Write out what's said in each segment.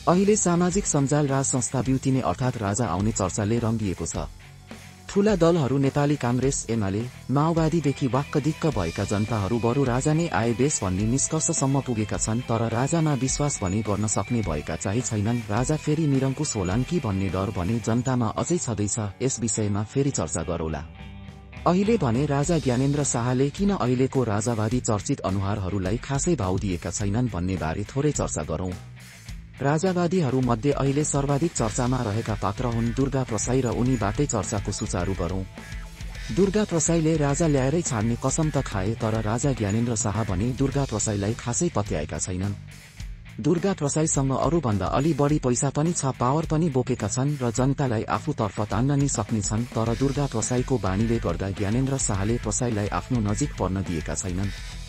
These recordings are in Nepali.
अहिले सामाजिक सञ्जाल राज संस्था ब्युटिने अर्थात् राजा आउने चर्चाले रंगिएको छ। ठूला दलहरू नेपाली कांग्रेस, एमाले, माओवादीदेखि वाक्क दिक्क भएका जनताहरू बरु राजा नै आए बेस भन्ने निष्कर्षसम्म पुगेका छन्। तर राजामा विश्वास भने गर्न सक्ने भएका चाहिँ छैनन्। राजा फेरि निरङ्कुश होलान् कि भन्ने डर भने जनतामा अझै छँदैछ। यस विषयमा फेरि चर्चा गरौँला। अहिले भने राजा ज्ञानेन्द्र शाहले किन अहिलेको राजावादी चर्चित अनुहारहरूलाई खासै भाव दिएका छैनन् भन्ने बारे थोरै चर्चा गरौँ। राजावादीहरू मध्ये अहिले सर्वाधिक चर्चामा रहेका पात्र हुन् दुर्गा प्रसाई र उनीबाटै चर्चाको सुचारू गरौँ। दुर्गा प्रसाईले राजा ल्याएरै छाड्ने कसम त खाए, तर राजा ज्ञानेन्द्र शाह भने दुर्गा प्रसाईलाई खासै पत्याएका छैनन्। दुर्गा प्रसाईसँग अरूभन्दा अलि बढी पैसा पनि छ, पावर पनि बोकेका छन् र जनतालाई आफूतर्फ तान्न नि सक्नेछन्। तर दुर्गा प्रसाईको बानीले गर्दा ज्ञानेन्द्र शाहले प्रसाईलाई आफ्नो नजिक पर्न दिएका छैनन्।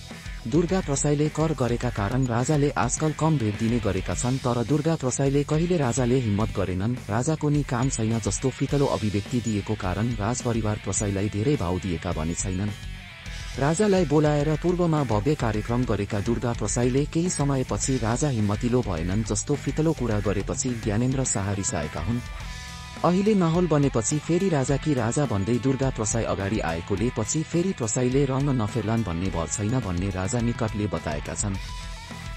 दुर्गा प्रसाईले कर गरेका कारण राजाले आजकल कम भेट दिने गरेका छन्। तर दुर्गा प्रसाईले कहिले राजाले हिम्मत गरेनन्। राजाको नि काम छैन जस्तो फितलो अभिव्यक्ति दिएको कारण राजपरिवार प्रसाईलाई धेरै भाव दिएका भने छैनन्। राजालाई बोलाएर पूर्वमा भव्य कार्यक्रम गरेका दुर्गा प्रसाईले केही समयपछि राजा हिम्मतिलो भएनन् जस्तो फितलो कुरा गरेपछि ज्ञानेन्द्र शाह रिसाएका हुन्। अहिले माहौल बनेपछि फेरि राजा कि राजा भन्दै दुर्गा प्रसाई अगाडि आएकोले पछि फेरि प्रसाईले रङ नफेर्लान् भन्ने भर छैन भन्ने राजा निकटले बताएका छन्।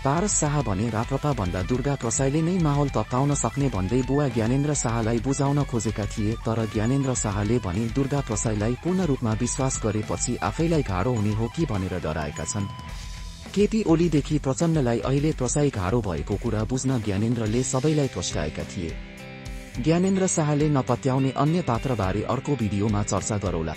पारस शाह भने राप्रपा भन्दा दुर्गा प्रसाईले नै माहौल तताउन सक्ने भन्दै बुवा ज्ञानेन्द्र शाहलाई बुझाउन खोजेका थिए। तर ज्ञानेन्द्र शाहले भने दुर्गा प्रसाईलाई पूर्ण रूपमा विश्वास गरेपछि आफैलाई गाह्रो हुने हो कि भनेर डराएका छन्। केपी ओलीदेखि प्रचण्डलाई अहिले प्रसाई गाह्रो भएको कुरा बुझ्न ज्ञानेन्द्रले सबैलाई प्रस्ताएका थिए। ज्ञानेन्द्र शाहले नपत्याउने अन्य पात्रबारे अर्को भिडियोमा चर्चा गरौँला।